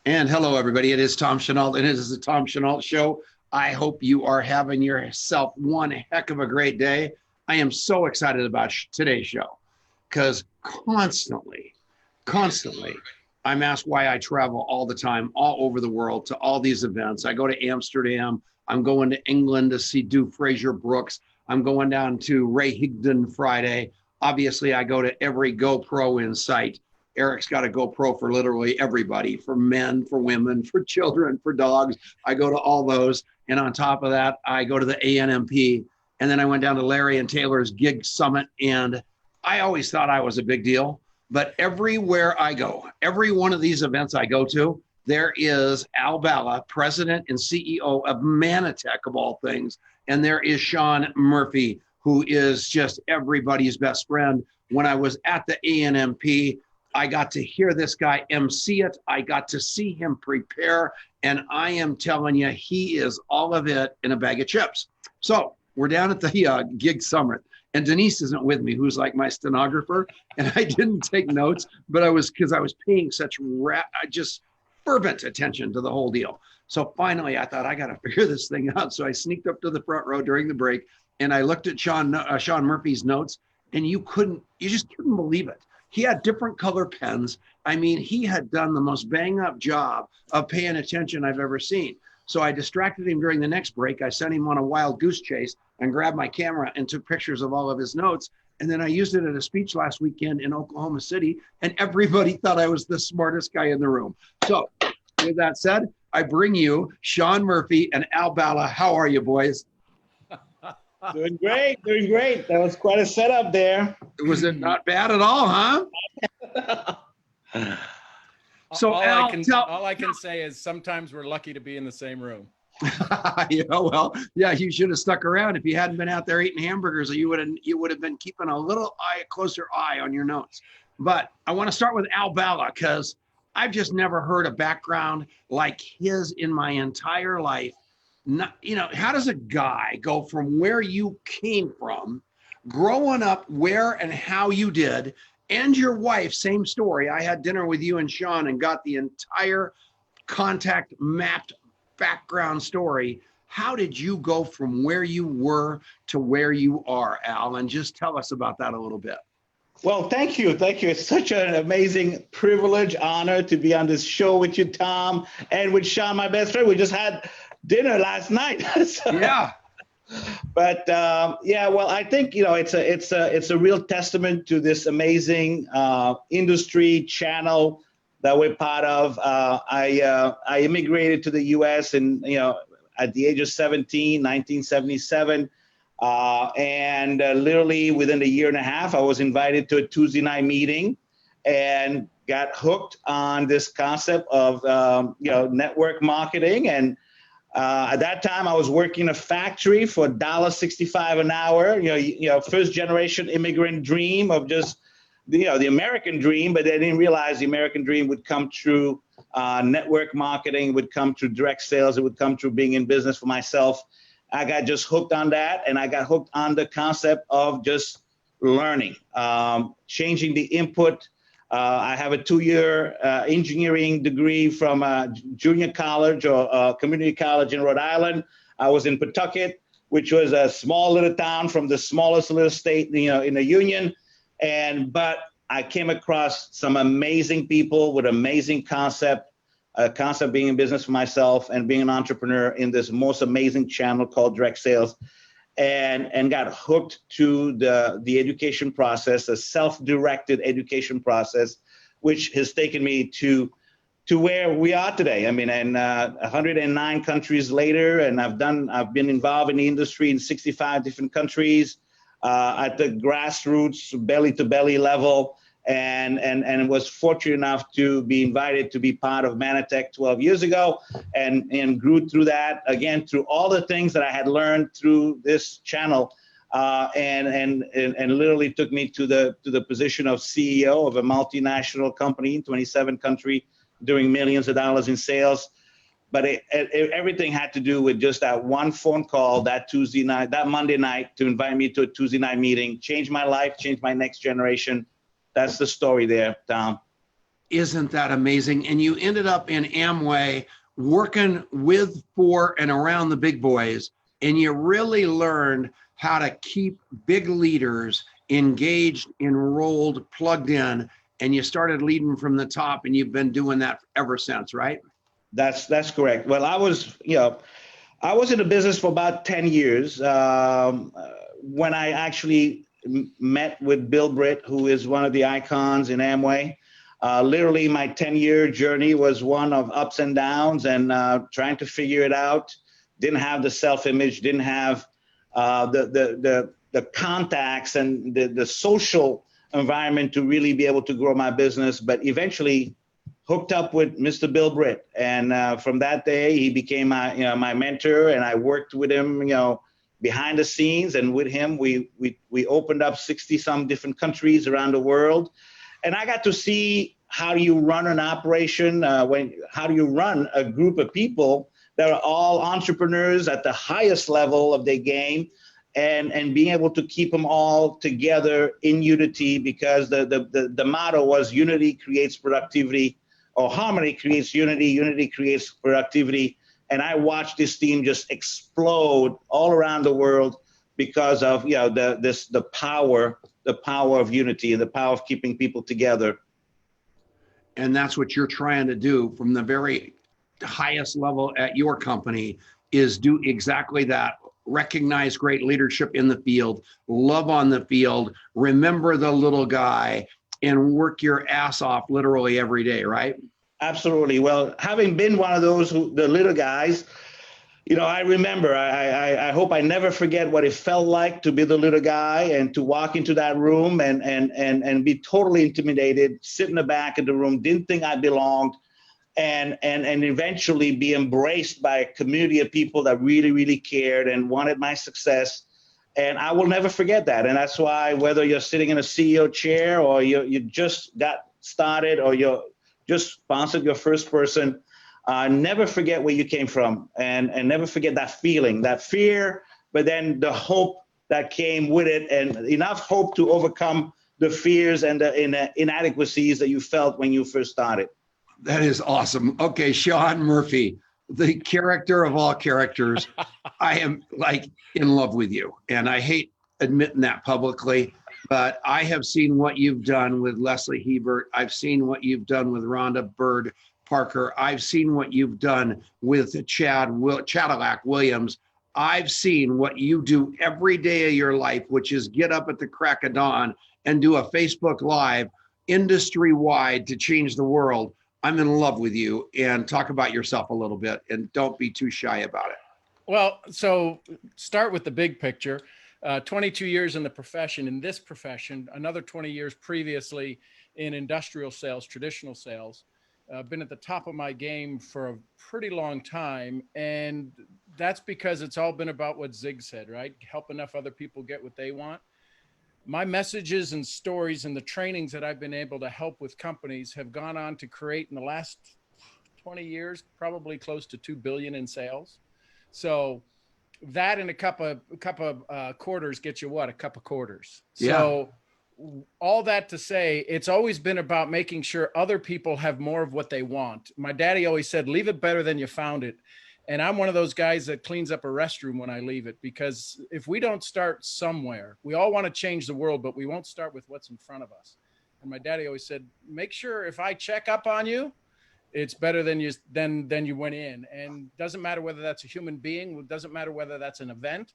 And hello, everybody. It is Tom Chenault, and it is the Tom Chenault Show. I hope you are having yourself one heck of a great day. I am so excited about today's show because constantly, I'm asked why I travel all the time, all over the world to all these events. I go to Amsterdam. I'm going to England to see Fraser Brooks. I'm going down to Ray Higdon Friday. Obviously, I go to every GoPro in sight. Eric's got a GoPro for literally everybody, for men, for women, for children, for dogs. I go to all those. And on top of that, I go to the ANMP. And then I went down to Larry and Taylor's Gig Summit. And I always thought I was a big deal. But everywhere I go, every one of these events I go to, there is Al Bala, president and CEO of Manatech, of all things. And there is Sean Murphy, who is just everybody's best friend. When I was at the ANMP, I got to hear this guy MC it. I got to see him prepare. And I am telling you, he is all of it in a bag of chips. So we're down at the Gig Summit. And Denise isn't with me, who's like my stenographer. And I didn't take notes, but because I was paying such just fervent attention to the whole deal. So finally, I thought, I got to figure this thing out. So I sneaked up to the front row during the break. And I looked at Sean Murphy's notes. And you just couldn't believe it. He had different color pens. I mean, he had done the most bang up job of paying attention I've ever seen. So I distracted him during the next break. I sent him on a wild goose chase and grabbed my camera and took pictures of all of his notes. And then I used it at a speech last weekend in Oklahoma City, and everybody thought I was the smartest guy in the room. So with that said, I bring you Sean Murphy and Al Bala. How are you, boys? Doing great. That was quite a setup there. Was it not bad at all, huh? So all I can say is sometimes we're lucky to be in the same room. You should have stuck around. If you hadn't been out there eating hamburgers, you would have been keeping a closer eye on your notes. But I want to start with Al Bala because I've just never heard a background like his in my entire life. How does a guy go from where you came from, growing up, where and how you did, and your wife, same story. I had dinner with you and Sean and got the entire contact mapped background story. How did you go from where you were to where you are, Al? And just tell us about that a little bit. Well, thank you. It's such an amazing privilege, honor to be on this show with you, Tom, and with Sean, my best friend. We just had dinner last night. Yeah. But well, I think it's a real testament to this amazing industry channel that we're part of. I immigrated to the U.S. and at the age of 17, 1977, and literally within a year and a half, I was invited to a Tuesday night meeting and got hooked on this concept of network marketing. And at that time, I was working in a factory for $1.65 an hour. First generation immigrant dream of just the American dream, but they didn't realize the American dream would come through network marketing, would come through direct sales, it would come through being in business for myself. I got just hooked on that, and I got hooked on the concept of just learning, changing the input. I have a 2-year engineering degree from a junior college or community college in Rhode Island. I was in Pawtucket, which was a small little town from the smallest little state, in the Union. But I came across some amazing people with amazing concept being in business for myself and being an entrepreneur in this most amazing channel called direct sales. And got hooked to the education process, a self-directed education process, which has taken me to where we are today. I mean, and 109 countries later, and I've been involved in the industry in 65 different countries at the grassroots, belly to belly level, and was fortunate enough to be invited to be part of Manatech 12 years ago, and grew through that, again, through all the things that I had learned through this channel, and literally took me to the position of CEO of a multinational company in 27 countries, doing millions of dollars in sales. But everything had to do with just that one phone call that Monday night to invite me to a Tuesday night meeting, changed my life, changed my next generation. That's the story there, Tom. Isn't that amazing? And you ended up in Amway working with, for, and around the big boys. And you really learned how to keep big leaders engaged, enrolled, plugged in. And you started leading from the top, and you've been doing that ever since, right? That's correct. Well, I was in the business for about 10 years when I actually met with Bill Britt, who is one of the icons in Amway. Literally, my 10-year journey was one of ups and downs and trying to figure it out. Didn't have the self-image, didn't have the contacts and the social environment to really be able to grow my business, but eventually hooked up with Mr. Bill Britt. And from that day, he became my mentor, and I worked with him, behind the scenes. And with him, we opened up 60 some different countries around the world. And I got to see how do you run an operation, how do you run a group of people that are all entrepreneurs at the highest level of their game, and being able to keep them all together in unity, because the motto was unity creates productivity, or harmony creates unity, unity creates productivity. And I watched this team just explode all around the world because of the power of unity and the power of keeping people together. And that's what you're trying to do from the very highest level at your company, is do exactly that. Recognize great leadership in the field, love on the field, remember the little guy, and work your ass off literally every day, right? Absolutely. Well, having been one of those, the little guys, I remember, I hope I never forget what it felt like to be the little guy and to walk into that room and be totally intimidated, sit in the back of the room, didn't think I belonged, and eventually be embraced by a community of people that really, really cared and wanted my success. And I will never forget that. And that's why, whether you're sitting in a CEO chair or you just got started or you're just sponsored your first person, never forget where you came from, and never forget that feeling, that fear, but then the hope that came with it, and enough hope to overcome the fears and the inadequacies that you felt when you first started. That is awesome. Okay, Sean Murphy, the character of all characters. I am in love with you, and I hate admitting that publicly, but I have seen what you've done with Leslie Hebert. I've seen what you've done with Rhonda Bird Parker. I've seen what you've done with Chadillac Williams. I've seen what you do every day of your life, which is get up at the crack of dawn and do a Facebook Live industry-wide to change the world. I'm in love with you, and talk about yourself a little bit, and don't be too shy about it. Well, so start with the big picture. 22 years in the profession, in this profession, another 20 years previously in industrial sales, traditional sales. Been at the top of my game for a pretty long time. And that's because it's all been about what Zig said, right? Help enough other people get what they want. My messages and stories and the trainings that I've been able to help with companies have gone on to create in the last 20 years, probably close to 2 billion in sales. So that and a cup of quarters gets you what? A cup of quarters. Yeah. So all that to say, it's always been about making sure other people have more of what they want. My daddy always said, leave it better than you found it. And I'm one of those guys that cleans up a restroom when I leave it, because if we don't start somewhere, we all want to change the world, but we won't start with what's in front of us. And my daddy always said, make sure if I check up on you, it's better than you went in. And doesn't matter whether that's a human being, it doesn't matter whether that's an event,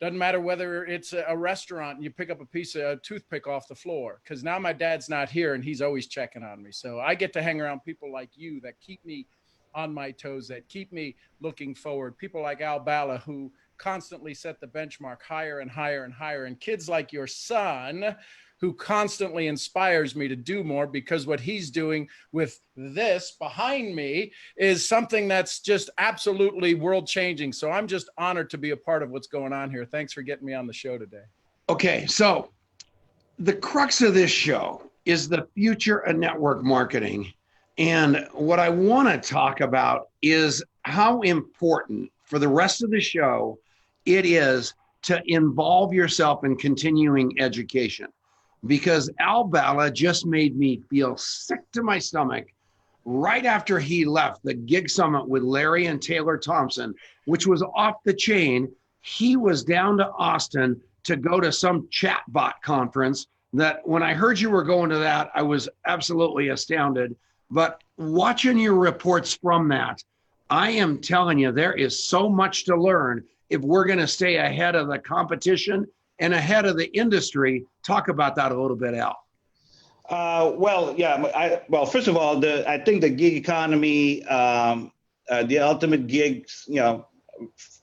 doesn't matter whether it's a restaurant and you pick up a piece of toothpick off the floor, because now my dad's not here and he's always checking on me. So I get to hang around people like you that keep me on my toes, that keep me looking forward. People like Bala, who constantly set the benchmark higher and higher and higher. And kids like your son, who constantly inspires me to do more, because what he's doing with this behind me is something that's just absolutely world changing. So I'm just honored to be a part of what's going on here. Thanks for getting me on the show today. Okay, so the crux of this show is the future of network marketing. And what I want to talk about is how important for the rest of the show it is to involve yourself in continuing education. because Al Bala just made me feel sick to my stomach right after he left the gig summit with Larry and Taylor Thompson, which was off the chain. He was down to Austin to go to some chatbot conference that when I heard you were going to that, I was absolutely astounded. But watching your reports from that, I am telling you, there is so much to learn if we're going to stay ahead of the competition and ahead of the industry. Talk about that a little bit, Al. Well, first of all, I think the gig economy, the ultimate gigs,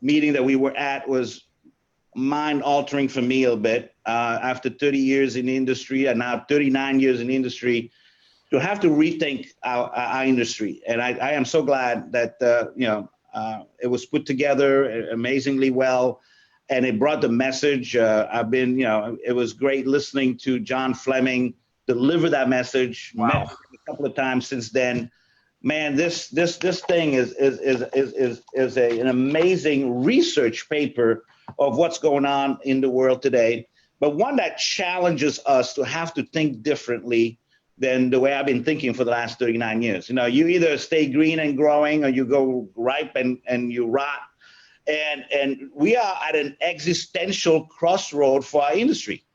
meeting that we were at was mind-altering for me a little bit. After 30 years in the industry and now 39 years in the industry, to have to rethink our industry. And I am so glad that it was put together amazingly well, and it brought the message. It was great listening to John Fleming deliver that message. Wow. Met a couple of times since then. Man, this thing is an amazing research paper of what's going on in the world today, but one that challenges us to have to think differently than the way I've been thinking for the last 39 years. You either stay green and growing or you go ripe and you rot. And we are at an existential crossroad for our industry.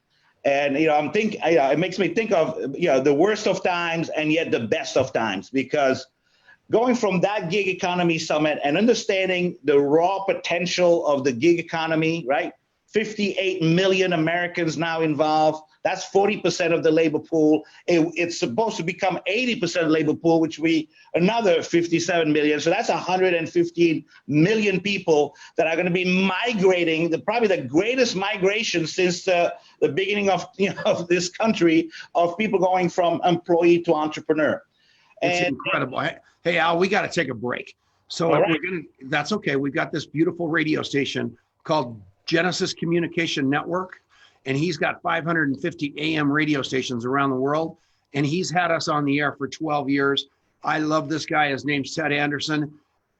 And, it makes me think of, the worst of times and yet the best of times, because going from that gig economy summit and understanding the raw potential of the gig economy, right? 58 million Americans now involved. That's 40% of the labor pool. It's supposed to become 80% of the labor pool, which will be another 57 million. So that's 115 million people that are going to be migrating, probably the greatest migration since the beginning of this country, of people going from employee to entrepreneur. It's incredible. Hey, Al, we got to take a break. So that's okay. We've got this beautiful radio station called Genesis Communication Network, and he's got 550 AM radio stations around the world, and he's had us on the air for 12 years. I love this guy. His name's Ted Anderson.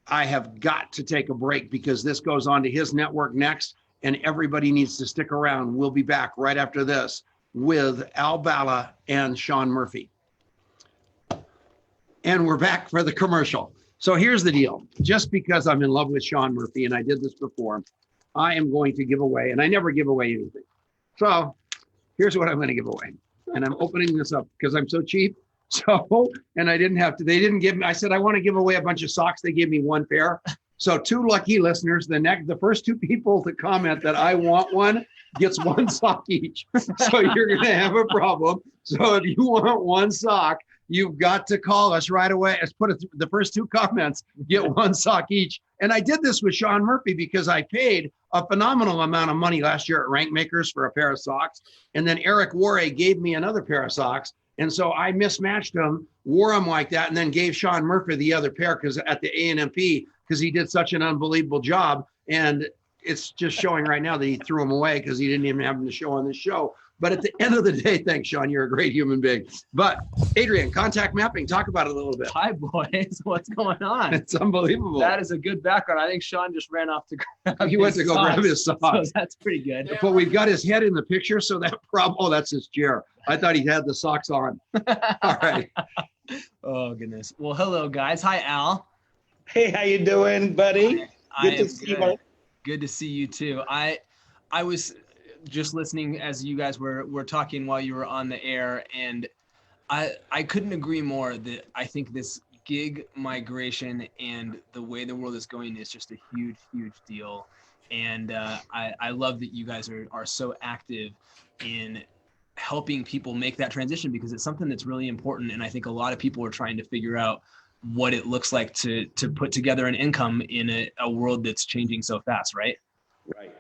I have got to take a break because this goes on to his network next, and everybody needs to stick around. We'll be back right after this with Al Bala and Sean Murphy. And we're back for the commercial. So here's the deal. Just because I'm in love with Sean Murphy, and I did this before, I am going to give away, and I never give away anything. So here's what I'm going to give away. And I'm opening this up because I'm so cheap. So, and I didn't have to, they didn't give me, I said, I want to give away a bunch of socks. They gave me one pair. So 2 lucky listeners, the first 2 people to comment that I want one gets 1 sock each. So you're going to have a problem. So if you want 1 sock, you've got to call us right away. Let's put it, the first 2 comments get 1 sock each. And I did this with Sean Murphy because I paid a phenomenal amount of money last year at Rank Makers for a pair of socks. And then Eric Worre gave me another pair of socks. And so I mismatched them, wore them like that, and then gave Sean Murphy the other pair because at the A&MP, because he did such an unbelievable job. And it's just showing right now that he threw them away because he didn't even have them to show on this show. But at the end of the day, thanks, Sean. You're a great human being. But Adrian, contact mapping, talk about it a little bit. Hi, boys. What's going on? It's unbelievable. That is a good background. I think Sean just ran off to grab He went to go grab his socks. So that's pretty good. But we've got his head in the picture, so that problem, oh, that's his chair. I thought he had the socks on. All right. Oh, goodness. Well, hello, guys. Hi, Al. Hey, how you doing, buddy? Good to see you. Good to see you, too. I was just listening as you guys were talking while you were on the air, and I couldn't agree more that I think this gig migration and the way the world is going is just a huge, huge deal. And I love that you guys are so active in helping people make that transition, because it's something that's really important. And I think a lot of people are trying to figure out what it looks like to put together an income in a world that's changing so fast, right? Right.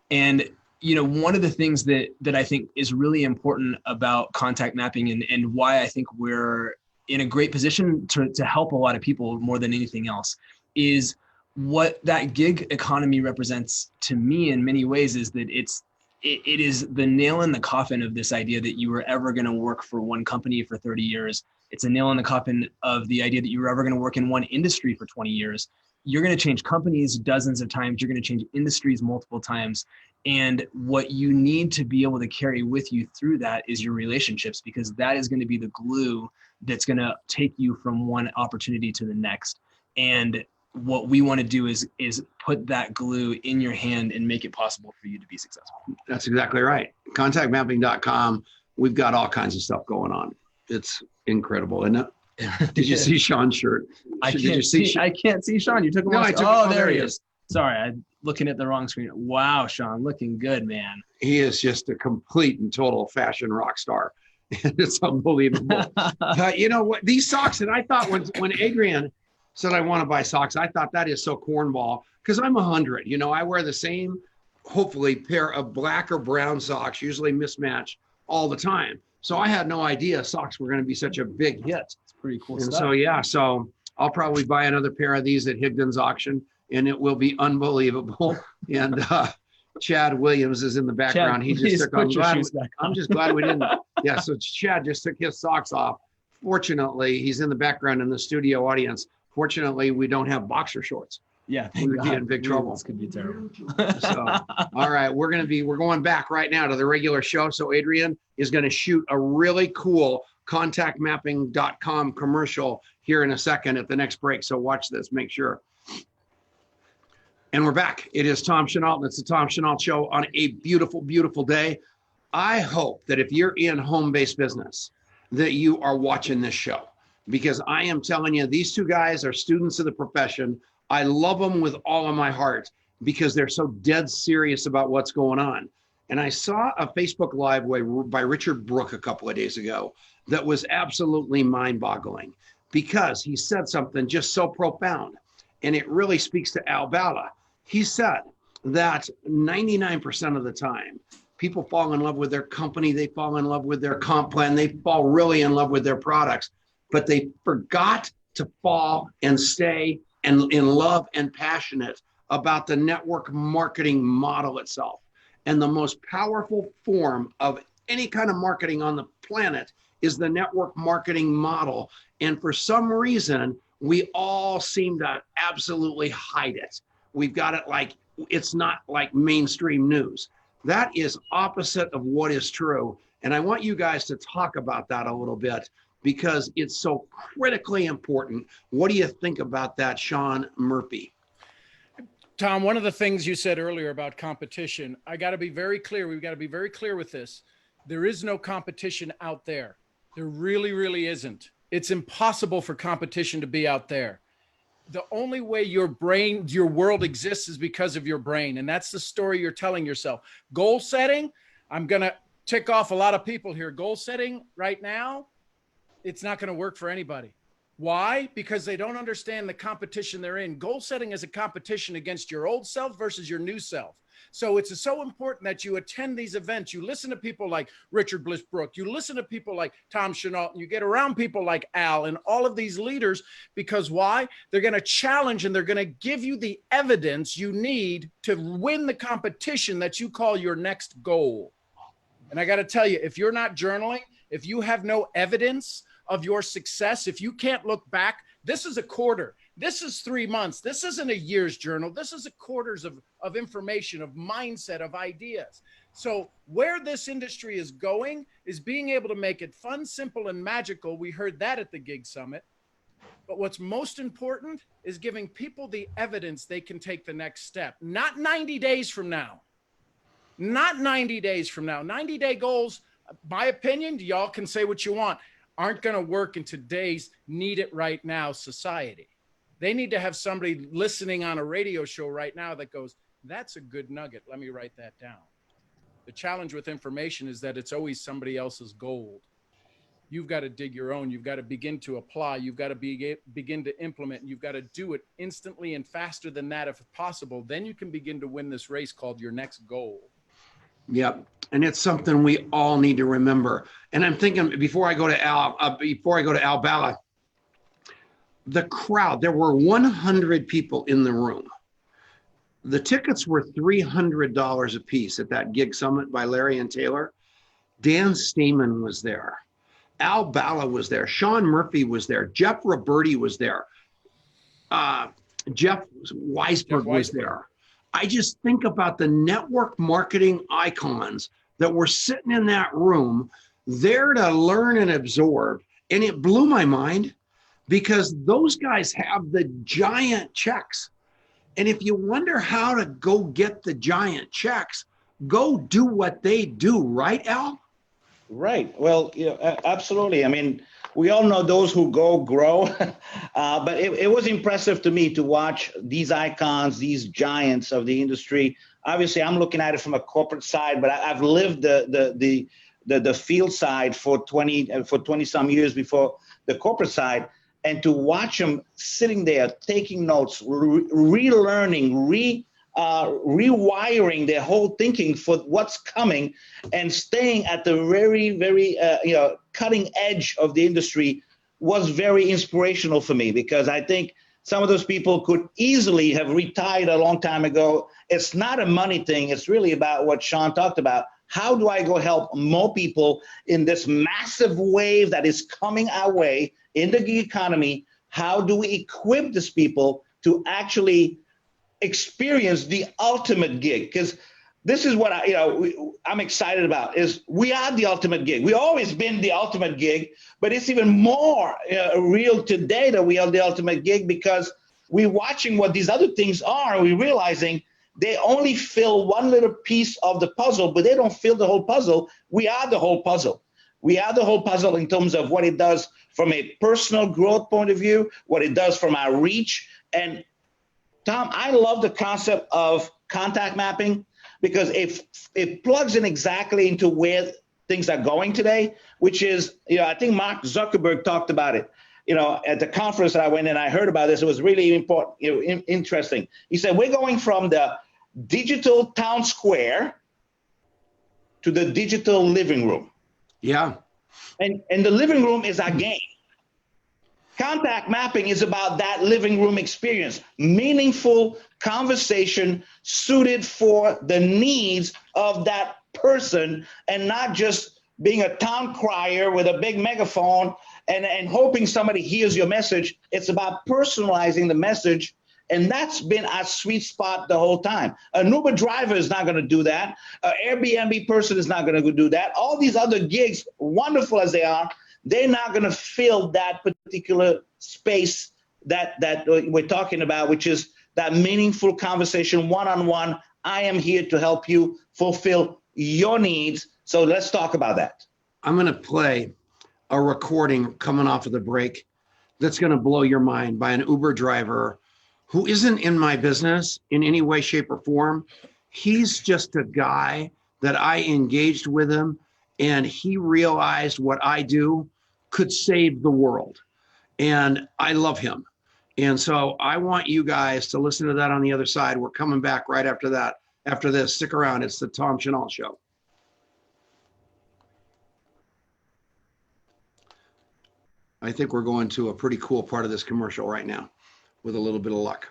And, one of the things that I think is really important about contact mapping and why I think we're in a great position to help a lot of people more than anything else is what that gig economy represents to me in many ways is that it is the nail in the coffin of this idea that you were ever going to work for one company for 30 years. It's a nail in the coffin of the idea that you were ever going to work in one industry for 20 years. You're going to change companies dozens of times. You're going to change industries multiple times. And what you need to be able to carry with you through that is your relationships, because that is going to be the glue that's going to take you from one opportunity to the next. And what we want to do is put that glue in your hand and make it possible for you to be successful. That's exactly right. Contactmapping.com. We've got all kinds of stuff going on. It's incredible, isn't it? Did you see Sean's shirt? I can't see Sean. You took him off. Oh, there he is. Sorry, I'm looking at the wrong screen. Wow, Sean, looking good, man. He is just a complete and total fashion rock star. It's unbelievable. You know what? These socks, and I thought when Adrian said I want to buy socks, I thought that is so cornball, because I'm 100. You know, I wear the same, hopefully, pair of black or brown socks, usually mismatched all the time. So I had no idea socks were going to be such a big hit. It's pretty cool And stuff. so, yeah, so I'll probably buy another pair of these at Higdon's auction, and it will be unbelievable. And Chad Williams is in the background. Chad, He just took on. I'm just glad we didn't. Yeah, so Chad just took his socks off. Fortunately, he's in the background in the studio audience. Fortunately, we don't have boxer shorts. Yeah, We'd be in big trouble. This could be terrible. So, all right, we're going back right now to the regular show. So Adrian is going to shoot a really cool contactmapping.com commercial here in a second at the next break. So watch this, make sure. And we're back. It is Tom Chenault, and it's the Tom Chenault Show on a beautiful, beautiful day. I hope that if you're in home-based business, that you are watching this show, because I am telling you, these two guys are students of the profession. I love them with all of my heart because they're so dead serious about what's going on. And I saw a Facebook Live by Richard Brooke a couple of days ago that was absolutely mind-boggling, because he said something just so profound. And it really speaks to Al Bala. He said that 99% of the time, people fall in love with their company, they fall in love with their comp plan, they fall really in love with their products, but they forgot to fall and stay and in love and passionate about the network marketing model itself. And the most powerful form of any kind of marketing on the planet is the network marketing model. And for some reason, we all seem to absolutely hide it. We've got it like it's not like mainstream news. That is opposite of what is true. And I want you guys to talk about that a little bit, because it's so critically important. What do you think about that, Sean Murphy? Tom, one of the things you said earlier about competition, I got to be very clear. We've got to be very clear with this. There is no competition out there. There really, really isn't. It's impossible for competition to be out there. The only way your world exists is because of your brain. And that's the story you're telling yourself. Goal setting, I'm going to tick off a lot of people here. Goal setting right now, it's not going to work for anybody. Why? Because they don't understand the competition they're in. Goal setting is a competition against your old self versus your new self. So it's so important that you attend these events. You listen to people like Richard Bliss Brooke. You listen to people like Tom Chenault, and you get around people like Al and all of these leaders, because why? They're going to challenge and they're going to give you the evidence you need to win the competition that you call your next goal. And I got to tell you, if you're not journaling, if you have no evidence of your success, if you can't look back, this is a quarter. This is 3 months. This isn't a year's journal. This is a quarters of information, of mindset, of ideas. So where this industry is going is being able to make it fun, simple, and magical. We heard that at the Gig Summit. But what's most important is giving people the evidence they can take the next step. Not 90 days from now. Not 90 days from now. 90-day goals, my opinion, y'all can say what you want, aren't going to work in today's need it right now society. They need to have somebody listening on a radio show right now that goes, that's a good nugget. Let me write that down. The challenge with information is that it's always somebody else's gold. You've got to dig your own. You've got to begin to apply. You've got to begin to implement. You've got to do it instantly and faster than that if possible. Then you can begin to win this race called your next goal. Yep. And it's something we all need to remember. And I'm thinking before I go to Al Bala, the crowd, there were 100 people in the room. The tickets were $300 a piece at that Gig Summit by Larry and Taylor. Dan Stamen was there. Al Bala was there. Sean Murphy was there. Jeff Roberti was there. Jeff Weisberg was there. I just think about the network marketing icons that were sitting in that room there to learn and absorb. And it blew my mind because those guys have the giant checks. And if you wonder how to go get the giant checks, go do what they do, right, Al? Right. Well, absolutely. I mean, we all know those who go grow, but it was impressive to me to watch these icons, these giants of the industry. Obviously, I'm looking at it from a corporate side, but I've lived the field side for 20 some years before the corporate side, and to watch them sitting there taking notes, relearning, rewiring their whole thinking for what's coming, and staying at the very, very cutting edge of the industry was very inspirational for me, because I think some of those people could easily have retired a long time ago. It's not a money thing. It's really about what Sean talked about. How do I go help more people in this massive wave that is coming our way in the gig economy? How do we equip these people to actually experience the ultimate gig? Because this is what I'm excited about, is we are the ultimate gig. We've always been the ultimate gig, but it's even more real today that we are the ultimate gig, because we're watching what these other things are, and we're realizing they only fill one little piece of the puzzle, but they don't fill the whole puzzle. We are the whole puzzle. We are the whole puzzle in terms of what it does from a personal growth point of view, what it does from our reach. And Tom, I love the concept of contact mapping, because it plugs in exactly into where things are going today, which is, I think Mark Zuckerberg talked about it, at the conference that I went in, I heard about this. It was really important, interesting. He said, we're going from the digital town square to the digital living room. Yeah. And the living room is our game. Contact mapping is about that living room experience, meaningful conversation suited for the needs of that person, and not just being a town crier with a big megaphone and hoping somebody hears your message. It's about personalizing the message. And that's been our sweet spot the whole time. An Uber driver is not going to do that. An Airbnb person is not going to do that. All these other gigs, wonderful as they are, they're not going to fill that particular space that we're talking about, which is that meaningful conversation, one-on-one. I am here to help you fulfill your needs. So let's talk about that. I'm going to play a recording coming off of the break that's going to blow your mind, by an Uber driver who isn't in my business in any way, shape, or form. He's just a guy that I engaged with him, and he realized what I do could save the world. And I love him. And so I want you guys to listen to that on the other side. We're coming back right after that. After this, stick around. It's the Tom Chenault Show. I think we're going to a pretty cool part of this commercial right now, with a little bit of luck.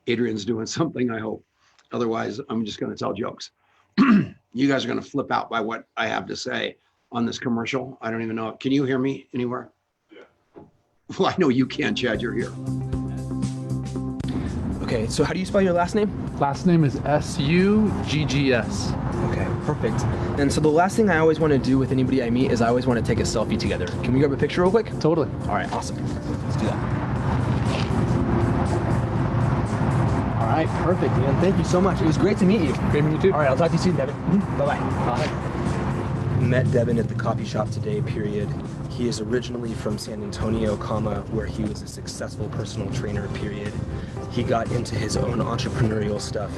Adrian's doing something, I hope. Otherwise, I'm just going to tell jokes. You guys are going to flip out by what I have to say on this commercial. I don't even know. Can you hear me anywhere? Yeah. Well, I know you can, Chad. You're here. Okay, so how do you spell your last name? Last name is S-U-G-G-S. Okay, perfect. And so the last thing I always want to do with anybody I meet is I always want to take a selfie together. Can we grab a picture real quick? Totally. All right, awesome. Let's do that. All right, perfect, man. Thank you so much. It was great to meet you. Great meeting you too. All right, I'll talk to you soon, Devin. Bye-bye. Bye. Met Devin at the coffee shop today, period. He is originally from San Antonio, where he was a successful personal trainer, period. He got into his own entrepreneurial stuff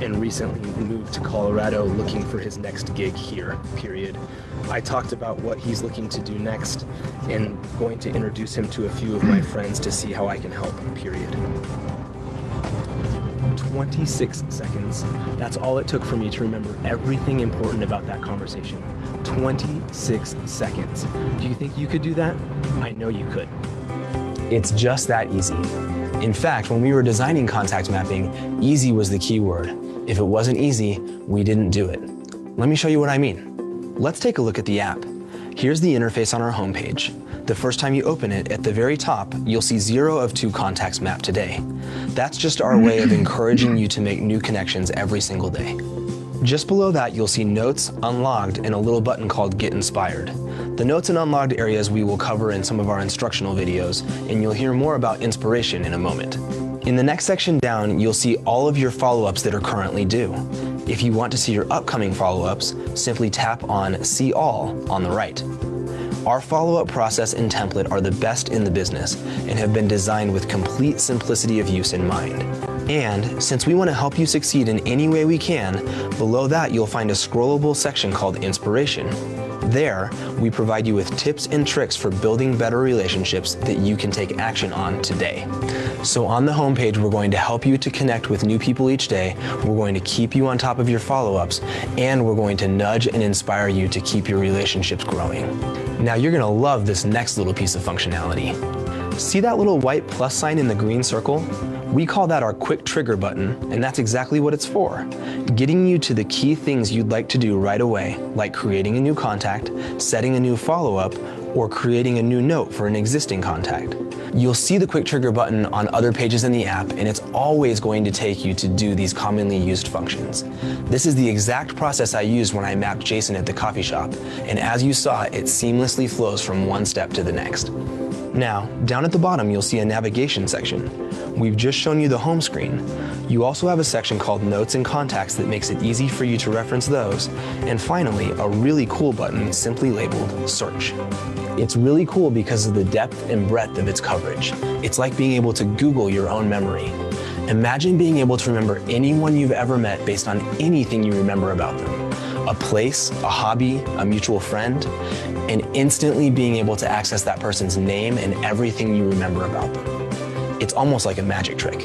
and recently moved to Colorado looking for his next gig here, period. I talked about what he's looking to do next and going to introduce him to a few of my friends to see how I can help, period. 26 seconds. That's all it took for me to remember everything important about that conversation. 26 seconds. Do you think you could do that? I know you could. It's just that easy. In fact, when we were designing contact mapping, easy was the key word. If it wasn't easy, we didn't do it. Let me show you what I mean. Let's take a look at the app. Here's the interface on our homepage. The first time you open it, at the very top, you'll see 0 of 2 contacts mapped today. That's just our way of encouraging you to make new connections every single day. Just below that, you'll see Notes, Unlogged, and a little button called Get Inspired. The Notes and Unlogged areas we will cover in some of our instructional videos, and you'll hear more about inspiration in a moment. In the next section down, you'll see all of your follow-ups that are currently due. If you want to see your upcoming follow-ups, simply tap on See All on the right. Our follow-up process and template are the best in the business and have been designed with complete simplicity of use in mind. And since we want to help you succeed in any way we can, below that you'll find a scrollable section called Inspiration. There, we provide you with tips and tricks for building better relationships that you can take action on today. So on the homepage, we're going to help you to connect with new people each day, we're going to keep you on top of your follow-ups, and we're going to nudge and inspire you to keep your relationships growing. Now you're going to love this next little piece of functionality. See that little white plus sign in the green circle? We call that our quick trigger button, and that's exactly what it's for. Getting you to the key things you'd like to do right away, like creating a new contact, setting a new follow-up, or creating a new note for an existing contact. You'll see the quick trigger button on other pages in the app, and it's always going to take you to do these commonly used functions. This is the exact process I used when I mapped Jason at the coffee shop, and as you saw, it seamlessly flows from one step to the next. Now, down at the bottom, you'll see a navigation section. We've just shown you the home screen. You also have a section called Notes and Contacts that makes it easy for you to reference those. And finally, a really cool button simply labeled Search. It's really cool because of the depth and breadth of its coverage. It's like being able to Google your own memory. Imagine being able to remember anyone you've ever met based on anything you remember about them. A place, a hobby, a mutual friend, and instantly being able to access that person's name and everything you remember about them. It's almost like a magic trick.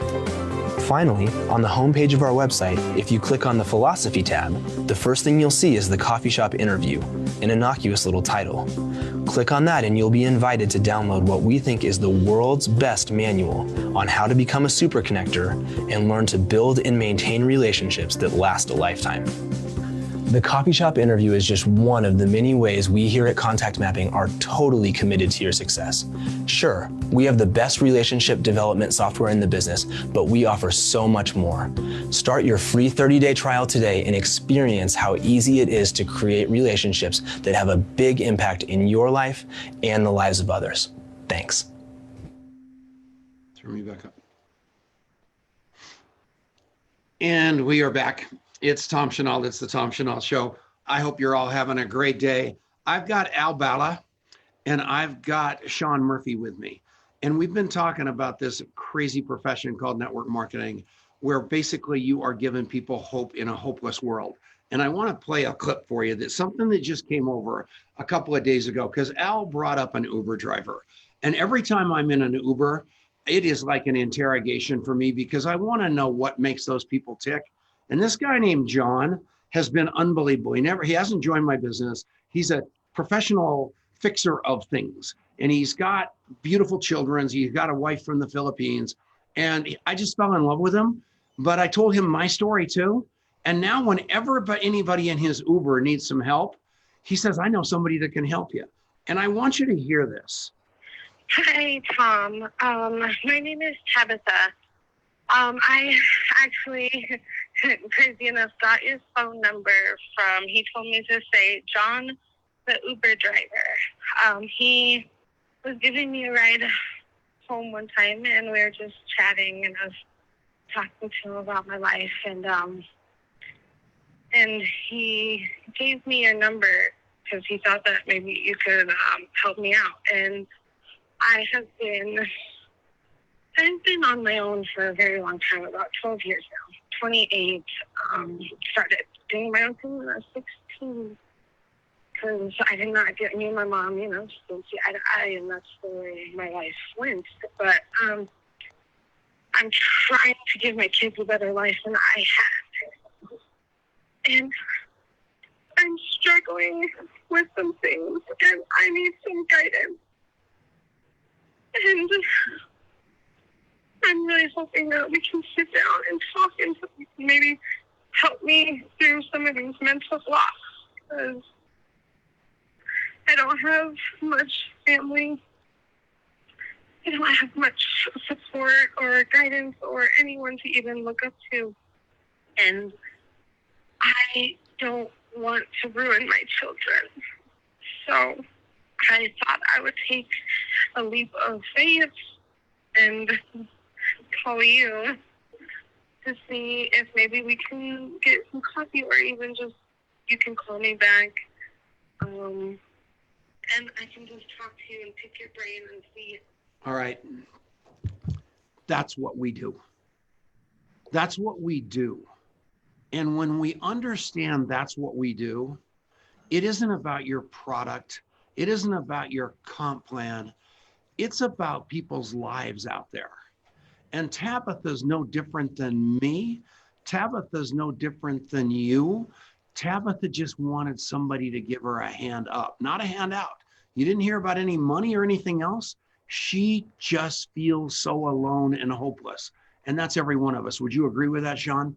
Finally, on the homepage of our website, if you click on the Philosophy tab, the first thing you'll see is the Coffee Shop Interview, an innocuous little title. Click on that and you'll be invited to download what we think is the world's best manual on how to become a super connector and learn to build and maintain relationships that last a lifetime. The Coffee Shop Interview is just one of the many ways we here at Contact Mapping are totally committed to your success. Sure, we have the best relationship development software in the business, but we offer so much more. Start your free 30-day trial today and experience how easy it is to create relationships that have a big impact in your life and the lives of others. Thanks. Turn me back up. And we are back. It's Tom Chenault. It's the Tom Chenault Show. I hope you're all having a great day. I've got Al Bala and I've got Sean Murphy with me. And we've been talking about this crazy profession called network marketing, where basically you are giving people hope in a hopeless world. And I want to play a clip for you. That's something that just came over a couple of days ago because Al brought up an Uber driver. And every time I'm in an Uber, it is like an interrogation for me because I want to know what makes those people tick. And this guy named John has been unbelievable. He hasn't joined my business. He's a professional fixer of things. And he's got beautiful children. He's got a wife from the Philippines. And I just fell in love with him. But I told him my story too. And now whenever anybody in his Uber needs some help, he says, I know somebody that can help you. And I want you to hear this. Hi, Tom. My name is Tabitha. I actually, crazy enough, got your phone number from, he told me to say, John, the Uber driver. He was giving me a ride home one time, and we were just chatting, and I was talking to him about my life, and he gave me your number because he thought that maybe you could help me out. And I've been on my own for a very long time, about 12 years now, 28. Started doing my own thing when I was 16 because I did not get me and my mom, just didn't see eye to eye, and that's the way my life went. But I'm trying to give my kids a better life than I had. And I'm struggling with some things, and I need some guidance. And I'm really hoping that we can sit down and talk and maybe help me through some of these mental blocks, because I don't have much family have much support or guidance or anyone to even look up to. And I don't want to ruin my children. So I thought I would take a leap of faith and call you to see if maybe we can get some coffee, or even just you can call me back. And I can just talk to you and pick your brain and see. All right. That's what we do. That's what we do. And when we understand that's what we do, it isn't about your product. It isn't about your comp plan. It's about people's lives out there. And Tabitha's no different than me. Tabitha's no different than you. Tabitha just wanted somebody to give her a hand up, not a hand out. You didn't hear about any money or anything else. She just feels so alone and hopeless. And that's every one of us. Would you agree with that, Sean?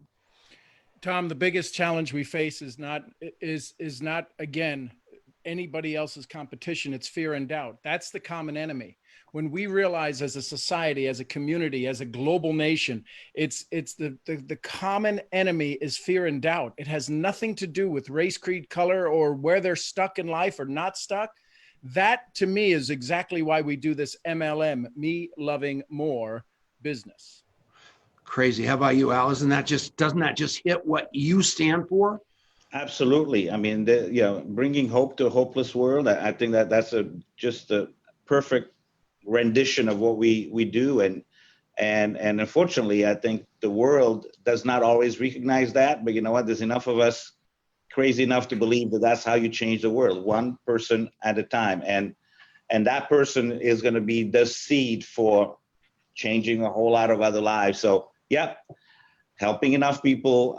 Tom, the biggest challenge we face is not again anybody else's competition. It's fear and doubt. That's the common enemy. When we realize as a society, as a community, as a global nation, it's the common enemy is fear and doubt. It has nothing to do with race, creed, color, or where they're stuck in life or not stuck. That to me is exactly why we do this MLM, me loving more business. Crazy. How about you, Al? Doesn't that just hit what you stand for? Absolutely. I mean, bringing hope to a hopeless world. I think that's just a perfect rendition of what we do. And unfortunately, I think the world does not always recognize that. But you know what? There's enough of us crazy enough to believe that that's how you change the world, one person at a time. And that person is going to be the seed for changing a whole lot of other lives. So, yeah, helping enough people,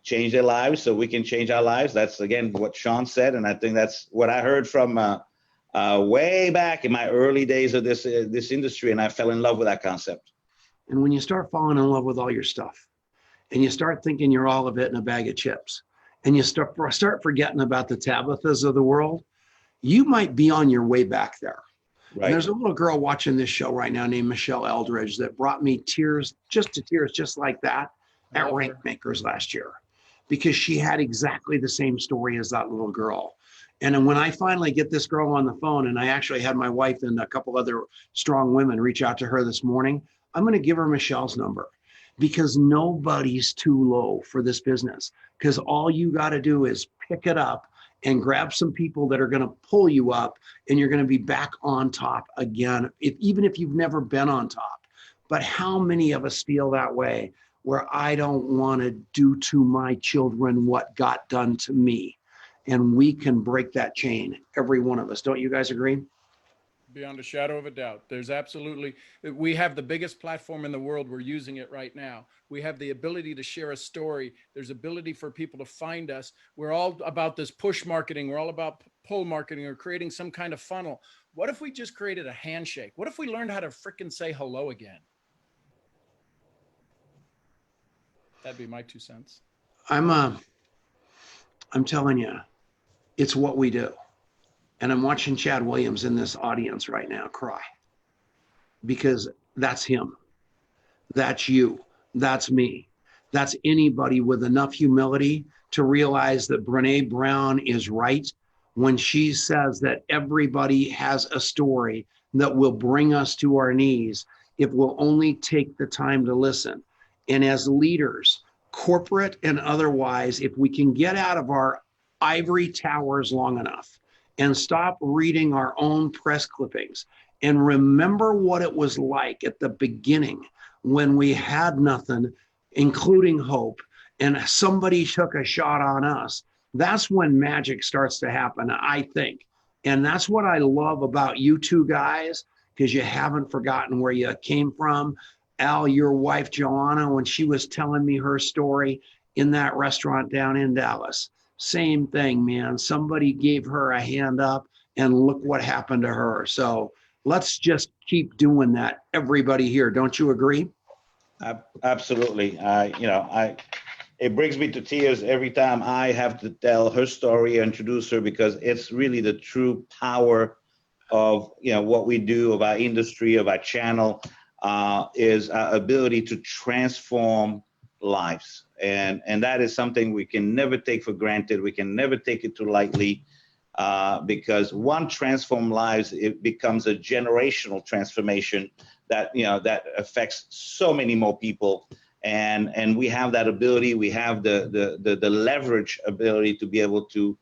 change their lives so we can change our lives. That's, again, what Sean said. And I think that's what I heard from way back in my early days of this industry. And I fell in love with that concept. And when you start falling in love with all your stuff and you start thinking you're all of it in a bag of chips, and you start forgetting about the Tabithas of the world, you might be on your way back there. Right. And there's a little girl watching this show right now named Michelle Eldridge that brought me tears, just like that, at Rank Makers last year, because she had exactly the same story as that little girl. And then when I finally get this girl on the phone, and I actually had my wife and a couple other strong women reach out to her this morning, I'm going to give her Michelle's number, because nobody's too low for this business. Because all you got to do is pick it up and grab some people that are going to pull you up, and you're going to be back on top again, even if you've never been on top. But how many of us feel that way, where I don't want to do to my children what got done to me? And we can break that chain, every one of us. Don't you guys agree? Beyond a shadow of a doubt. We have the biggest platform in the world. We're using it right now. We have the ability to share a story. There's ability for people to find us. We're all about this push marketing. We're all about pull marketing, or creating some kind of funnel. What if we just created a handshake? What if we learned how to frickin' say hello again? That'd be my 2 cents. I'm telling you, it's what we do. And I'm watching Chad Williams in this audience right now cry, because that's him. That's you. That's me. That's anybody with enough humility to realize that Brene Brown is right when she says that everybody has a story that will bring us to our knees if we'll only take the time to listen. And as leaders, corporate and otherwise, if we can get out of our ivory towers long enough and stop reading our own press clippings and remember what it was like at the beginning when we had nothing, including hope, and somebody took a shot on us, that's when magic starts to happen, I think. And that's what I love about you two guys, because you haven't forgotten where you came from. Al, your wife, Joanna, when she was telling me her story in that restaurant down in Dallas, same thing, man. Somebody gave her a hand up, and look what happened to her. So let's just keep doing that, everybody here. Don't you agree? Absolutely. It brings me to tears every time I have to tell her story and introduce her, because it's really the true power of what we do, of our industry, of our channel, is our ability to transform lives, and that is something we can never take for granted. We can never take it too lightly, because one transformed lives, it becomes a generational transformation that that affects so many more people, and we have that ability. We have the leverage ability to be able to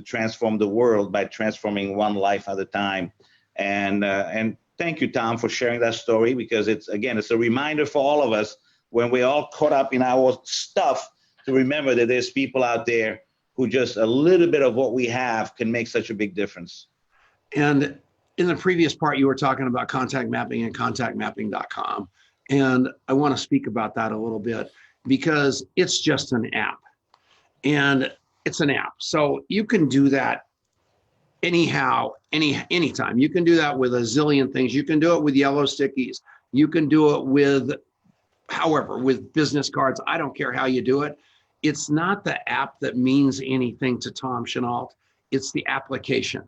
transform the world by transforming one life at a time. And thank you, Tom, for sharing that story, because it's a reminder for all of us when we're all caught up in our stuff to remember that there's people out there who just a little bit of what we have can make such a big difference. And in the previous part, you were talking about contact mapping and contactmapping.com. And I want to speak about that a little bit, because it's just an app. And it's an app. So you can do that anyhow, anytime. You can do that with a zillion things. You can do it with yellow stickies. You can do it with business cards. I don't care how you do it. It's not the app that means anything to Tom Chenault. It's the application.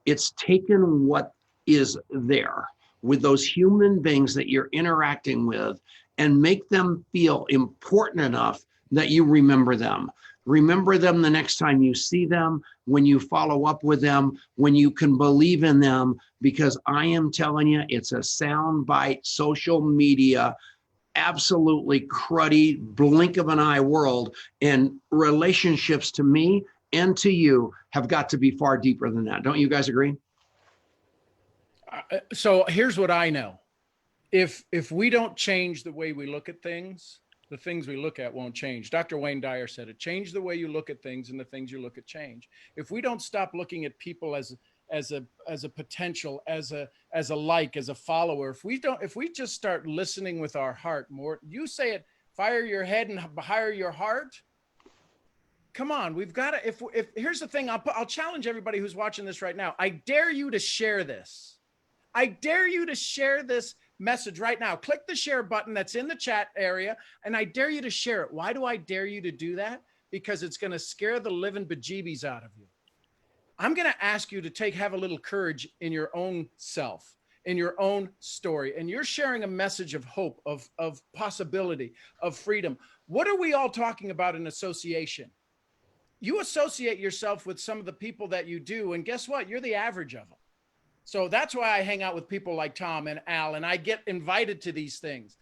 It's taken what is there with those human beings that you're interacting with and make them feel important enough that you remember them. Remember them the next time you see them, when you follow up with them, when you can believe in them, because I am telling you, it's a soundbite social media, absolutely cruddy, blink of an eye world, and relationships to me and to you have got to be far deeper than that. Don't you guys agree? So here's what I know. If we don't change the way we look at things, the things we look at won't change. Dr. Wayne Dyer said it: change the way you look at things, and the things you look at change. If we don't stop looking at people as a potential, as a like, as a follower, if we just start listening with our heart more, you say it, fire your head and hire your heart. Come on, we've got to, if here's the thing, I'll challenge everybody who's watching this right now. I dare you to share this. I dare you to share this message right now. Click the share button that's in the chat area, and I dare you to share it. Why do I dare you to do that? Because it's going to scare the living bejeebies out of you. I'm going to ask you to have a little courage in your own self, in your own story, and you're sharing a message of hope, of possibility, of freedom. What are we all talking about in association? You associate yourself with some of the people that you do, and guess what? You're the average of them. So that's why I hang out with people like Tom and Al, and I get invited to these things.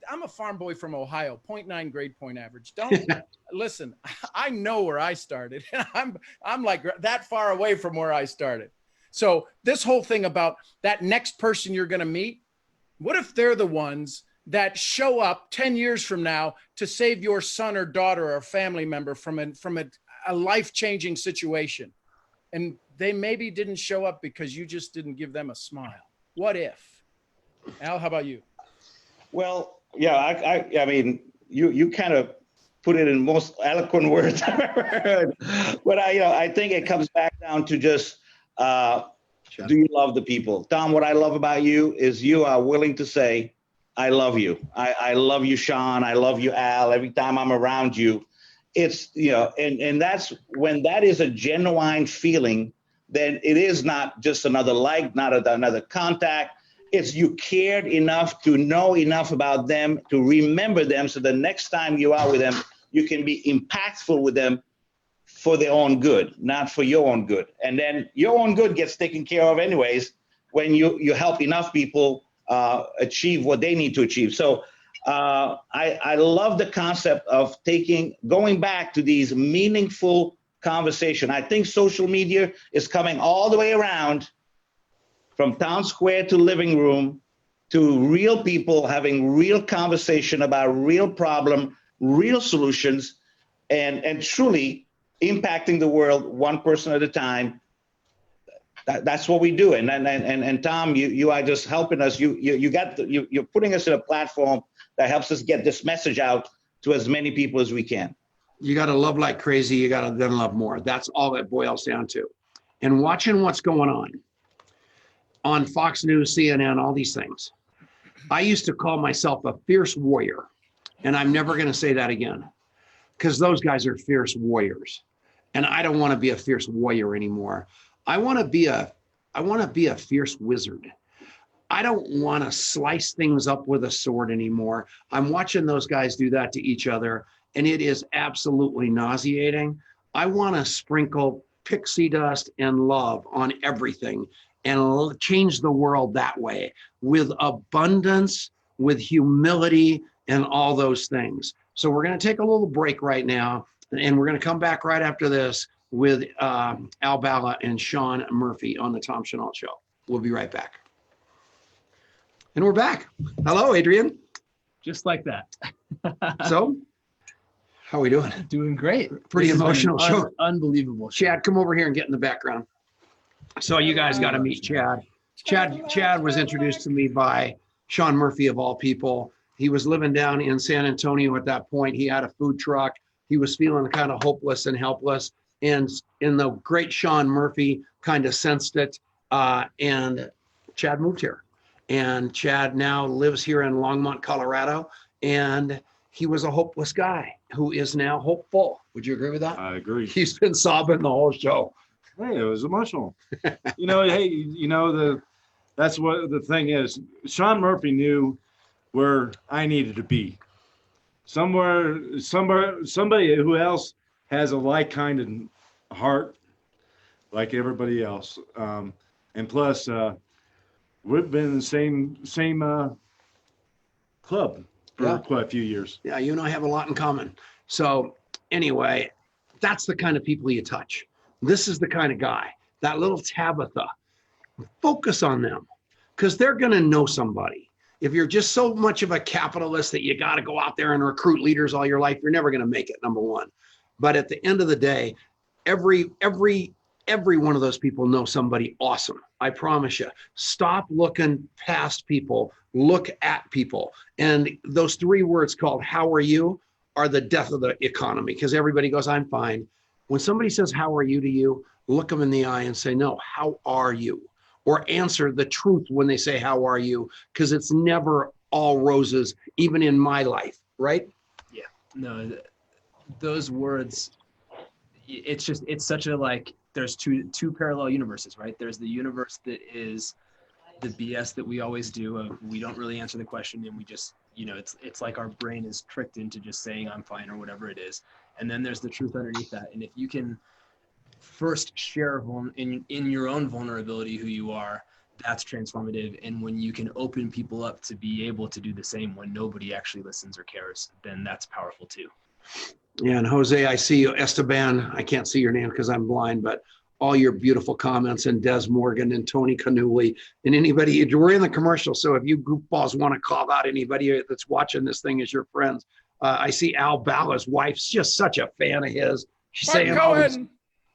I'm a farm boy from Ohio, 0.9 grade point average. Don't listen. I know where I started. I'm like that far away from where I started. So this whole thing about that next person you're going to meet, what if they're the ones that show up 10 years from now to save your son or daughter or family member from a life-changing situation? And they maybe didn't show up because you just didn't give them a smile. What if? Al, how about you? Well, yeah, I mean, you kind of put it in most eloquent words I've ever heard. But I think it comes back down to just, do you love the people? Tom, what I love about you is you are willing to say, I love you. I love you, Sean. I love you, Al. Every time I'm around you, it's, and that's when that is a genuine feeling, then it is not just another like, not another contact. It's you cared enough to know enough about them, to remember them, so the next time you are with them, you can be impactful with them for their own good, not for your own good. And then your own good gets taken care of anyways when you help enough people achieve what they need to achieve. So I love the concept of going back to these meaningful conversation. I think social media is coming all the way around, from town square to living room, to real people having real conversation about real problem, real solutions, and truly impacting the world one person at a time. That's what we do. And Tom, you are just helping us. You're putting us in a platform that helps us get this message out to as many people as we can. You got to love like crazy. You got to then love more. That's all it boils down to. And watching what's going on Fox News, CNN, all these things. I used to call myself a fierce warrior, and I'm never going to say that again, because those guys are fierce warriors. And I don't want to be a fierce warrior anymore. I want to be a I want to be a fierce wizard. I don't want to slice things up with a sword anymore. I'm watching those guys do that to each other, and it is absolutely nauseating. I want to sprinkle pixie dust and love on everything and change the world that way, with abundance, with humility, and all those things. So we're going to take a little break right now, and we're going to come back right after this with Al Bala and Sean Murphy on the Tom Chenault Show. We'll be right back. And we're back. Hello, Adrian. Just like that. So, how are we doing? Doing great. Pretty emotional show. Unbelievable show. Chad, come over here and get in the background. So you guys got to meet Chad. Chad was introduced to me by Sean Murphy, of all people. He was living down in San Antonio at that point. He had a food truck. He was feeling kind of hopeless and helpless. And in the great Sean Murphy kind of sensed it. And Chad moved here. And Chad now lives here in Longmont, Colorado. And he was a hopeless guy who is now hopeful. Would you agree with that? I agree. He's been sobbing the whole show. Hey, it was emotional. That's what the thing is. Sean Murphy knew where I needed to be. Somebody who else has a like kind of heart, like everybody else. And plus, we've been in the same club for quite a few years. Yeah, you and I have a lot in common. So anyway, that's the kind of people you touch. This is the kind of guy, that little Tabitha. Focus on them, because they're going to know somebody. If you're just so much of a capitalist that you got to go out there and recruit leaders all your life, you're never going to make it, number one. But at the end of the day, every one of those people knows somebody awesome. I promise you. Stop looking past people. Look at people. And those 3 words called "how are you" are the death of the economy, because everybody goes, "I'm fine." When somebody says "how are you" to you, look them in the eye and say, "No, how are you?" Or answer the truth when they say "how are you?" because it's never all roses, even in my life, right? Yeah. No, those words, it's such a, like, there's two parallel universes, right? There's the universe that is the BS that we always do of, we don't really answer the question, and we just, it's like our brain is tricked into just saying "I'm fine" or whatever it is. And then there's the truth underneath that. And if you can first share in your own vulnerability who you are, that's transformative. And when you can open people up to be able to do the same when nobody actually listens or cares, then that's powerful too. Yeah, and Jose, I see you. Esteban, I can't see your name because I'm blind, but all your beautiful comments, and Des Morgan and Tony Canuli and anybody. We're in the commercial, so if you goofballs want to call out anybody that's watching this thing as your friends, I see Al Bala's wife's just such a fan of his. She's saying,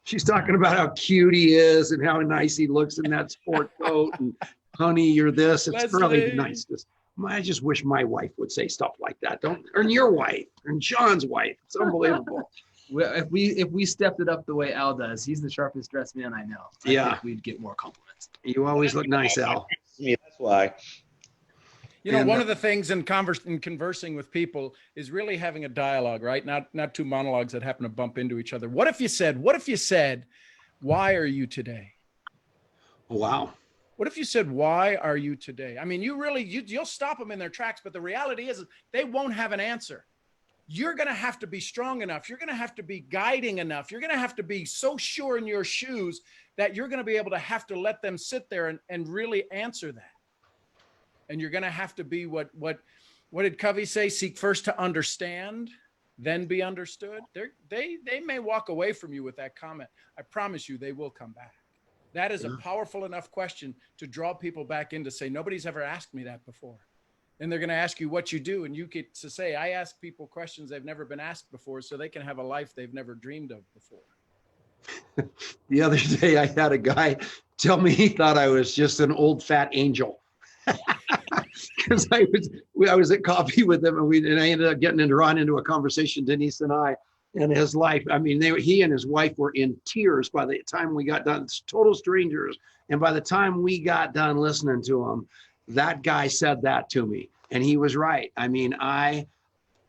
she's talking about how cute he is and how nice he looks in that sport coat. And honey, you're this. It's really nice. I just wish my wife would say stuff like that. And your wife, and Sean's wife. It's unbelievable. If we stepped it up the way Al does, he's the sharpest dressed man I know. I think we'd get more compliments. You always look nice, Al. Yeah, that's why. One of the things in conversing with people is really having a dialogue, right? Not 2 monologues that happen to bump into each other. What if you said, "Why are you today?" Oh, wow. What if you said, "Why are you today?" I mean, you'll stop them in their tracks, but the reality is they won't have an answer. You're going to have to be strong enough. You're going to have to be guiding enough. You're going to have to be so sure in your shoes that you're going to be able to have to let them sit there and really answer that. And you're going to have to be what did Covey say? Seek first to understand, then be understood. They may walk away from you with that comment. I promise you they will come back. That is a powerful enough question to draw people back in to say, nobody's ever asked me that before. And they're going to ask you what you do. And you get to say, I ask people questions they've never been asked before so they can have a life they've never dreamed of before. The other day, I had a guy tell me he thought I was just an old fat angel. Because I was at coffee with him, and I ended up getting drawn into a conversation, Denise and I, and his life. I mean, he and his wife were in tears by the time we got done, total strangers. And by the time we got done listening to him, that guy said that to me, and he was right. I mean, I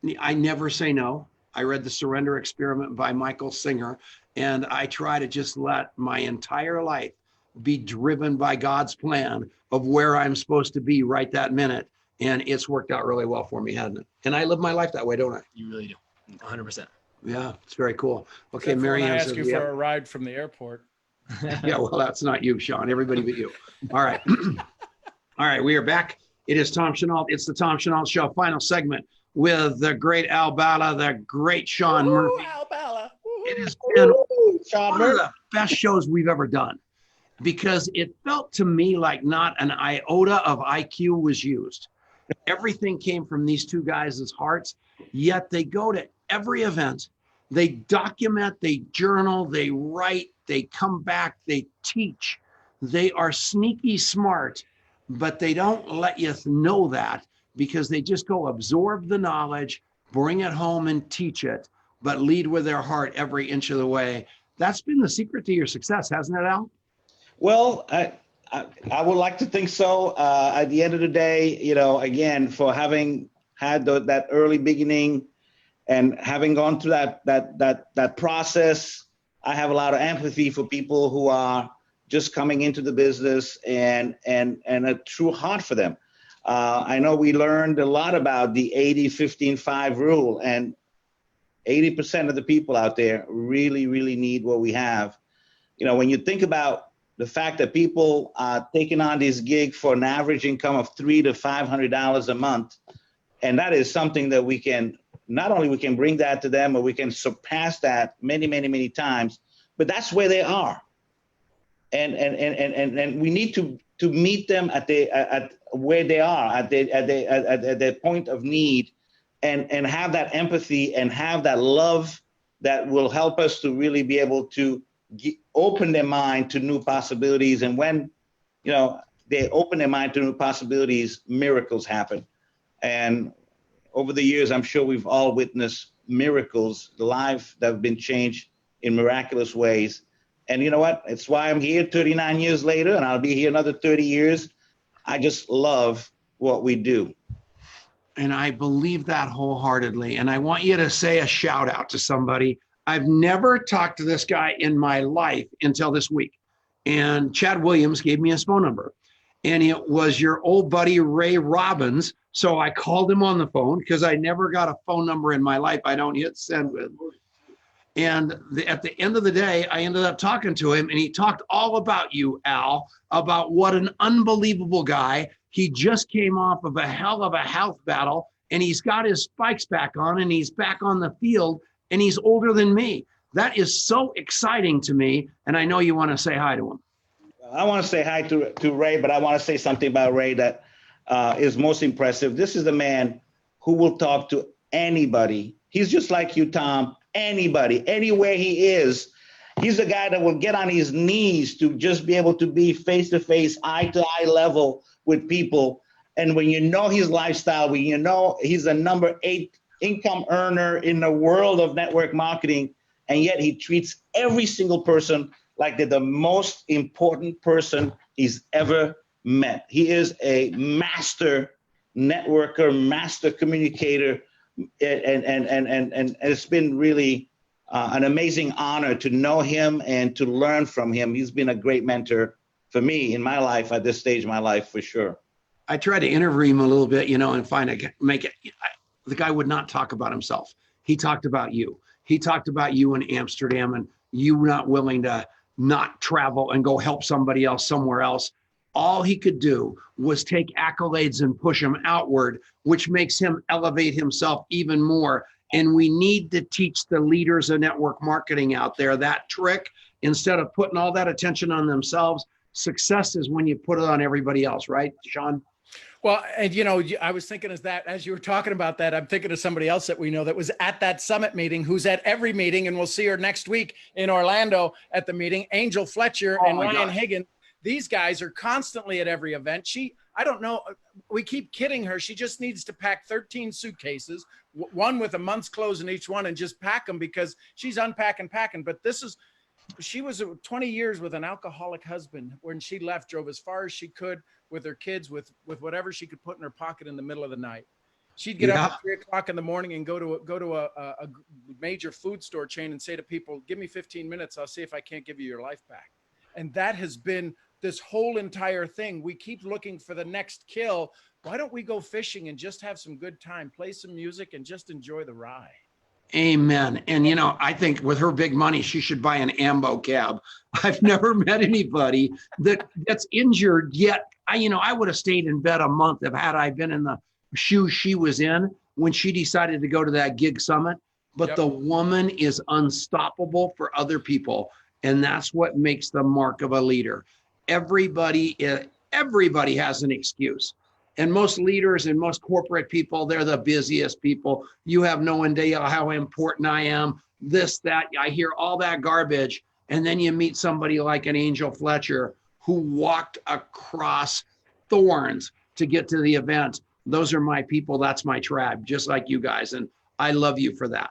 never say no. I read The Surrender Experiment by Michael Singer, and I try to just let my entire life be driven by God's plan of where I'm supposed to be right that minute. And it's worked out really well for me, hasn't it? And I live my life that way, don't I? You really do. 100%. Yeah, it's very cool. Okay, Except for when Marianne I says ask you we for have, a ride from the airport. yeah, well, that's not you, Sean. Everybody but you. All right. All right, we are back. It is Tom Chenault. It's the Tom Chenault Show, final segment with the great Al Bala, the great Sean Murphy. Al Bala. It has been Sean one of the best shows we've ever done because it felt to me like not an iota of IQ was used. Everything came from these two guys' hearts, yet they go to every event. They document, they journal, they write, they come back, they teach. They are sneaky smart, but they don't let you know that because they just go absorb the knowledge, bring it home and teach it, but lead with their heart every inch of the way. That's been the secret to your success, hasn't it, Al? Well, I would like to think so. At the end of the day, you know, again, for having had that early beginning and having gone through that process, I have a lot of empathy for people who are just coming into the business and a true heart for them. I know we learned a lot about the 80-15-5 rule, and 80% of the people out there really, really need what we have. You know, when you think about the fact that people are taking on this gig for an average income of $300 to $500 a month, and that is something that we can, not only we can bring that to them, but we can surpass that many, many, many times, but that's where they are. And we need to meet them at where they are, at their point of need, and have that empathy and have that love that will help us to really be able to open their mind to new possibilities. And when, you know, they open their mind to new possibilities, miracles happen. And over the years, I'm sure we've all witnessed miracles, lives that have been changed in miraculous ways. And you know what? It's why I'm here 39 years later, and I'll be here another 30 years. I just love what we do. And I believe that wholeheartedly. And I want you to say a shout out to somebody. I've never talked to this guy in my life until this week. And Chad Williams gave me his phone number. And it was your old buddy, Ray Robbins. So I called him on the phone because I never got a phone number in my life I don't hit send with. And at the end of the day, I ended up talking to him, and he talked all about you, Al, about what an unbelievable guy. He just came off of a hell of a health battle, and he's got his spikes back on, and he's back on the field, and he's older than me. That is so exciting to me, and I know you want to say hi to him. I want to say hi to Ray, but I want to say something about Ray that is most impressive. This is the man who will talk to anybody. He's just like you, Tom. Anybody, anywhere he is. He's the guy that will get on his knees to just be able to be face-to-face, eye-to-eye level with people. And when you know his lifestyle, when you know he's a number 8 income earner in the world of network marketing, and yet he treats every single person like they're the most important person he's ever met. He is a master networker, master communicator, and it's been really an amazing honor to know him and to learn from him. He's been a great mentor for me in my life at this stage of my life, for sure. I tried to interview him a little bit, you know, and the guy would not talk about himself. He talked about you. He talked about you in Amsterdam and you not willing to not travel and go help somebody else somewhere else. All he could do was take accolades and push him outward, which makes him elevate himself even more. And we need to teach the leaders of network marketing out there that trick. Instead of putting all that attention on themselves, success is when you put it on everybody else, right, Sean? Well, and you know, I was thinking as you were talking about that, I'm thinking of somebody else that we know that was at that summit meeting, who's at every meeting, and we'll see her next week in Orlando at the meeting, Angel Fletcher and Ryan Higgins. These guys are constantly at every event. I don't know, we keep kidding her. She just needs to pack 13 suitcases, one with a month's clothes in each one, and just pack them because she's unpacking, packing. But she was 20 years with an alcoholic husband. When she left, drove as far as she could with her kids, with whatever she could put in her pocket in the middle of the night. She'd get up at 3 o'clock in the morning and go to a major food store chain and say to people, give me 15 minutes. I'll see if I can't give you your life back. And that has been this whole entire thing. We keep looking for the next kill. Why don't we go fishing and just have some good time, play some music, and just enjoy the ride? Amen. And, you know, I think with her big money, she should buy an ambo cab. I've never met anybody that's injured yet. I would have stayed in bed a month had I been in the shoes she was in when she decided to go to that gig summit. But the woman is unstoppable for other people. And that's what makes the mark of a leader. Everybody has an excuse. And most leaders and most corporate people, they're the busiest people. You have no idea how important I am. This, that, I hear all that garbage. And then you meet somebody like an Angel Fletcher who walked across thorns to get to the event. Those are my people. That's my tribe, just like you guys. And I love you for that.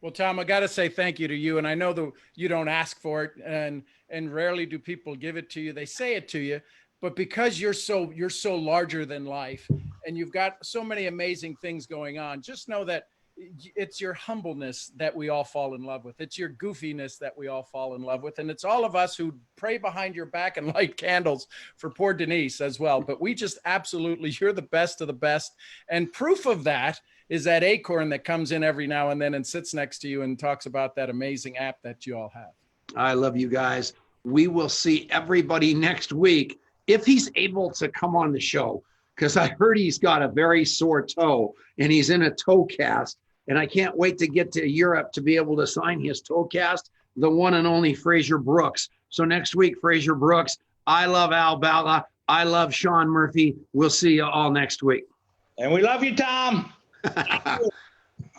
Well, Tom, I got to say thank you to you. And I know that you don't ask for it, and rarely do people give it to you. They say it to you. But because you're so larger than life and you've got so many amazing things going on, just know that it's your humbleness that we all fall in love with. It's your goofiness that we all fall in love with. And it's all of us who pray behind your back and light candles for poor Denise as well. But we just absolutely, you're the best of the best. And proof of that is that acorn that comes in every now and then and sits next to you and talks about that amazing app that you all have. I love you guys. We will see everybody next week if he's able to come on the show, because I heard he's got a very sore toe and he's in a toe cast. And I can't wait to get to Europe to be able to sign his toe cast, the one and only Fraser Brooks. So next week, Fraser Brooks, I love Al Bala. I love Sean Murphy. We'll see you all next week. And we love you, Tom.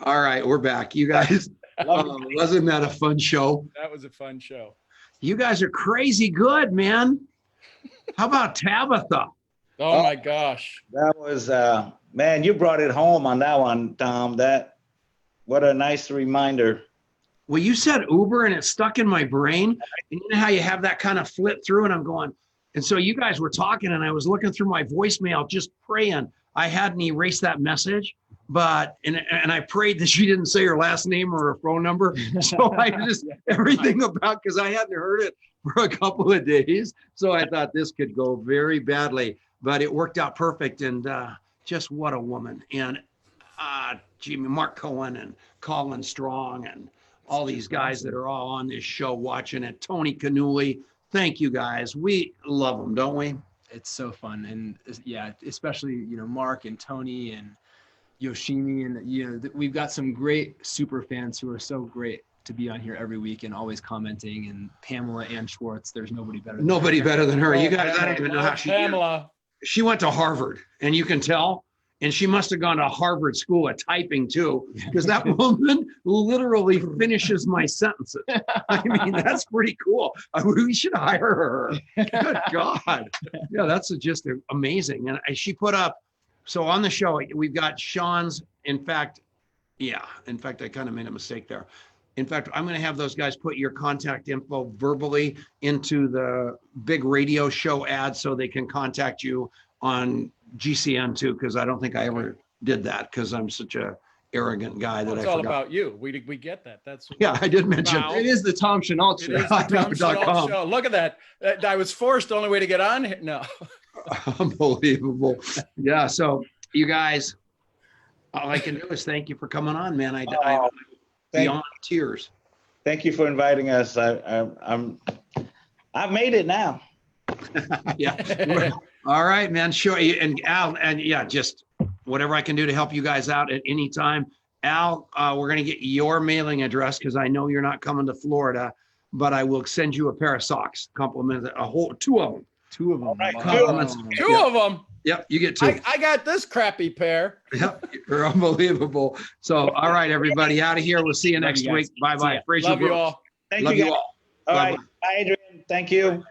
All right, we're back. You guys, wasn't that a fun show? That was a fun show. You guys are crazy good, man. How about Tabitha? Oh my gosh. That was, man, you brought it home on that one, Tom. What a nice reminder. Well, you said Uber and it stuck in my brain. And you know how you have that kind of flip through and I'm going, and so you guys were talking and I was looking through my voicemail, just praying. I hadn't erased that message, but, and I prayed that she didn't say her last name or her phone number. So I just, everything about, because I hadn't heard it for a couple of days. So I thought this could go very badly, but it worked out perfect. And just what a woman. And Mark Cohen and Colin Strong and all these guys that are all on this show watching it. Tony Canuli, thank you guys. We love them, don't we? It's so fun. And yeah, especially, Mark and Tony and Yoshimi, and, we've got some great super fans who are so great to be on here every week and always commenting, and Pamela Ann Schwartz. There's nobody better than her. You guys, I don't even know how she went to Harvard, and you can tell. And she must have gone to Harvard School of Typing too, because that woman literally finishes my sentences. I mean, that's pretty cool. We should hire her. Good God. Yeah, that's just amazing. And she put up, so on the show, we've got Sean's, in fact, I kind of made a mistake there. In fact, I'm going to have those guys put your contact info verbally into the big radio show ad so they can contact you on GCN too, because I don't think I ever did that because I'm such a arrogant guy that I forgot. It's all about you. We get that. I did mention it is the Tom Chenault show. It is the Tom Chenault show. Look at that. I was forced. The only way to get on here. No. Unbelievable. Yeah. So you guys, all I can do is thank you for coming on, man. I'm beyond tears. Thank you for inviting us. I've made it now. Yeah. All right, man. Sure. And Al, and just whatever I can do to help you guys out at any time. Al, we're going to get your mailing address because I know you're not coming to Florida, but I will send you a pair of socks. Compliment two of them. Two of them. Right, Compliments. Two of them. Yep, you get two. I got this crappy pair. Yep, you're unbelievable. So, all right, everybody, out of here. We'll see you next week. Bye-bye. Love you all. Thank you all. All right. Bye, Adrian. Thank you.